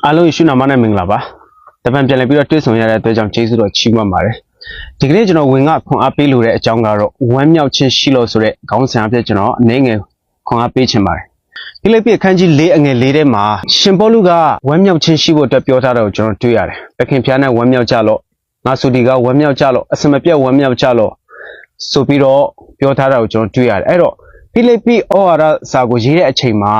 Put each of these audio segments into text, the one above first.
အားလုံးရှိနာမနဲ့မင်္ဂလာပါတပံပြန်လည်ပြီးတော့တွေ့ဆုံရတဲ့အတွက်ကြောင့်ကျေးဇူးတော်ချီးမွမ်းပါတယ်ဒီကနေ့ကျွန်တော်ဝင်ကခွန်အားပေးလို့တဲ့အကြောင်းကတော့ဝမ်းမြောက်ခြင်းရှိလို့ဆိုတဲ့ခေါင်းစဉ်အဖြစ်ကျွန်တော်အနေငယ်ခွန်အားပေးခြင်းပါတယ်ဒီလေးပြအခန်းကြီး၄အငယ်၄ထဲမှာရှင်ပေါလုကဝမ်းမြောက်ခြင်းရှိဖို့အတွက်ပြောထားတာကိုကျွန်တော်တွေ့ရတယ်သခင်ဖျားနဲ့ဝမ်းမြောက်ကြလို့ငါဆိုဒီကဝမ်းမြောက်ကြလို့အစမပြတ်ဝမ်းမြောက်ကြလို့ဆိုပြီးတော့ပြောထားတာကိုကျွန်တော်တွေ့ရတယ်အဲ့တော့ဖိလိပ္ပိဩဝါဒစာကိုရေးတဲ့အချိန်မှာ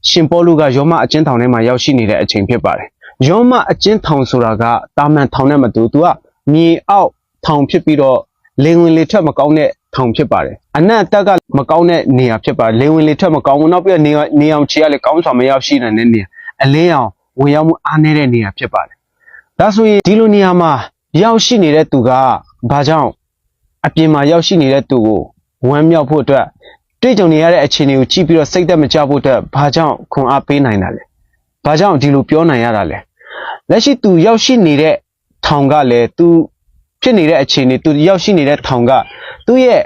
ရှင်ပေါလုကယောမအကျဉ်းထောင်ထဲမှာရောက်ရှိနေတဲ့အချိန်ဖြစ်ပါတယ်။ယောမအကျဉ်းထောင်ဆိုတာကတာမန်ထောင်နဲ့မတူသူကမြေအောက်ထောင်ဖြစ်ပြီးတော့လေဝင်လေထွက်မကောင်းတဲ့ထောင်ဖြစ်ပါတယ်။အနက်တက်ကမကောင်းတဲ့နေရာဖြစ်ပါတယ်။လေဝင်လေထွက်မကောင်းဘူးနောက်ပြီးတော့နေအောင်ခြေရလေကောင်းစွာမရောက်ရှိနိုင်တဲ့နေရာအလင်းအောင်ဝင်ရောက်မှုအားနည်းတဲ့နေရာဖြစ်ပါတယ်။ဒါဆိုရင်ဒီလိုနေရာမှာရောက်ရှိနေတဲ့သူကဘာကြောင့်အပြင်မှာရောက်ရှိနေတဲ့သူကိုဝမ်းမြောက်ဖို့အတွက်တွေ့ကြုံနေရတဲ့အခြေအနေကိုကြည့်ပြီးတော့စိတ်သက်မကြဖို့အတွက်ဘာကြောင့်ခွန်အားပေးနိုင်တာလဲ။ဘာကြောင့်ဒီလိုပြောနိုင်ရတာလဲ။လက်ရှိသူရောက်ရှိနေတဲ့ထောင်ကလည်းသူဖြစ်နေတဲ့အခြေအနေသူရောက်ရှိနေတဲ့ထောင်ကသူ့ရဲ့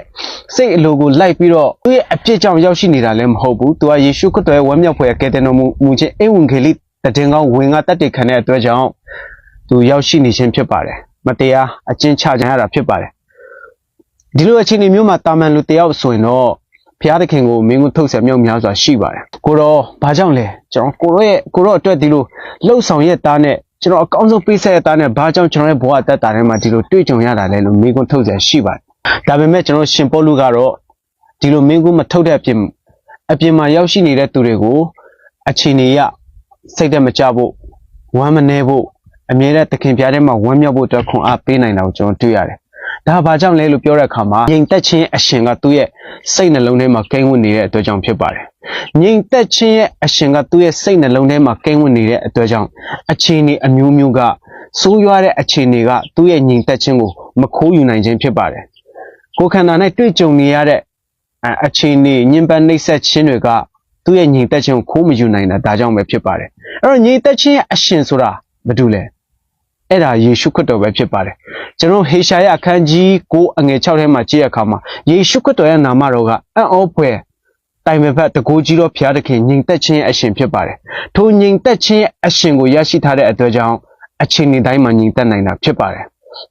စိတ်အလိုကိုလိုက်ပြီးတော့သူ့ရဲ့အပြစ်ကြောင့်ရောက်ရှိနေတာလည်းမဟုတ်ဘူး။သူကယေရှုခရစ်တော်ရဲ့ဝမ်းမြောက်ဖွယ်ကယ်တင်တော်မူခြင်းဧဝံဂေလိတည်ငောင်းဝင်ကတတ်တည်ခံတဲ့အတွက်ကြောင့်သူရောက်ရှိနေခြင်းဖြစ်ပါတယ်။မတရားအကျဉ်းချကြရတာဖြစ်ပါတယ်။ဒီလိုအခြေအနေမျိုးမှာတာမန်လူတယောက်ဆိုရင်တော့ဖျားသခင်ကိုမင်းကိုထုတ်ဆက်မြောက်များစွာရှိပါတယ်ကိုတော့ဘာကြောင့်လဲကျွန်တော်ကိုတော့အတွက်ဒီလိုလှုပ်ဆောင်ရဲ့သားနဲ့ကျွန်တော်အကောင်းဆုံးပေးဆက်ရဲ့သားနဲ့ဘာကြောင့်ကျွန်တော်ရဲ့ဘဝအသက်တာထဲမှာဒီလိုတွေ့ကြုံရတာလဲလို့မင်းကိုထုတ်ဆက်ရှိပါတယ်ဒါပေမဲ့ကျွန်တော်ရှင်ပေါလုကတော့ဒီလိုမင်းကိုမထုတ်တဲ့အပြင်မှာရောက်ရှိနေတဲ့သူတွေကိုအခြေအနေရစိတ်သက်မကြဖို့ဝမ်းမနေဖို့အမြဲတမ်းသခင်ဖျားထဲမှာဝမ်းမြောက်ဖို့အတွက်ခွန်အားပေးနိုင်တာကိုကျွန်တော်တွေ့ရတယ်ဒါဘာကြောင့်လဲလို့ပြောတဲ့အခါမှာငြိမ်သက်ခြင်းအရှင်ကသူ့ရဲ့စိတ်နှလုံးထဲမှာကိန်းဝင်နေတဲ့အတွက်ကြောင့်ဖြစ်ပါတယ်။ငြိမ်သက်ခြင်းရဲ့အရှင်ကသူ့ရဲ့စိတ်နှလုံးထဲမှာကိန်းဝင်နေတဲ့အတွက်ကြောင့်အခြေအနေအမျိုးမျိုးကဆိုးရွားတဲ့အခြေအနေကသူ့ရဲ့ငြိမ်သက်ခြင်းကိုမခိုးယူနိုင်ခြင်းဖြစ်ပါတယ်။ကိုယ်ခန္ဓာ၌တွေ့ကြုံနေရတဲ့အခြေအနေညှဉ်းပန်းနှိပ်စက်ခြင်းတွေကသူ့ရဲ့ငြိမ်သက်ခြင်းကိုခိုးမယူနိုင်တာဒါကြောင့်ပဲဖြစ်ပါတယ်။အဲ့တော့ငြိမ်သက်ခြင်းရဲ့အရှင်ဆိုတာဘာတူလဲ။အဲ့ဒါယေရှုခရစ်တော်ပဲဖြစ်ပါတယ်ကျွန်တော်ဟေရှာယအခန်းကြီး9အငယ်6ထဲမှာကြည့်ရအခါမှာယေရှုခရစ်တော်ရဲ့နာမတော်ကအံ့ဩဖွယ်တိုင်ပင်ဖက်တကူကြီးတော်ဘုရားသခင်ညီသက်ခြင်းရဲ့အရှင်ဖြစ်ပါတယ်ထိုညီသက်ခြင်းရဲ့အရှင်ကိုရရှိထားတဲ့အတွက်ကြောင့်အချိန်တိုင်းမှာညီသက်နိုင်တာဖြစ်ပါတယ်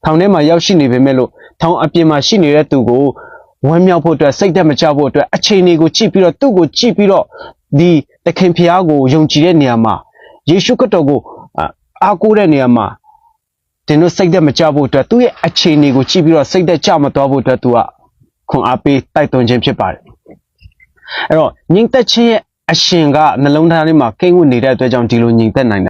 ထောင်ထဲမှာရောက်ရှိနေပေမဲ့လို့ထောင်အပြင်မှာရှိနေတဲ့သူကိုဝမ်းမြောက်ဖို့အတွက်စိတ်သက်မကြဖို့အတွက်အချိန်တွေကိုကြည့်ပြီးတော့သူ့ကိုကြည့်ပြီးတော့ဒီသခင်ဘုရားကိုယုံကြည်တဲ့နေရာမှာယေရှုခရစ်တော်ကိုအားကိုးတဲ့နေရာမှာတင်တို့စိတ်သက်မကြဖို့အတွက်သူ့ရဲ့အခြေအနေကိုကြည့်ပြီးတော့စိတ်သက်ကြမသွားဖို့အတွက်သူကခွန်အားပေးတိုက်တွန်းခြင်းဖြစ်ပါတယ်အဲ့တော့ညီသက်ခြင်းရဲ့အရှင်ကနှလုံးသားထဲမှာကိန်းဝတ်နေတဲ့အတွက်ကြောင့်ဒီလိုညီသက်နိုင်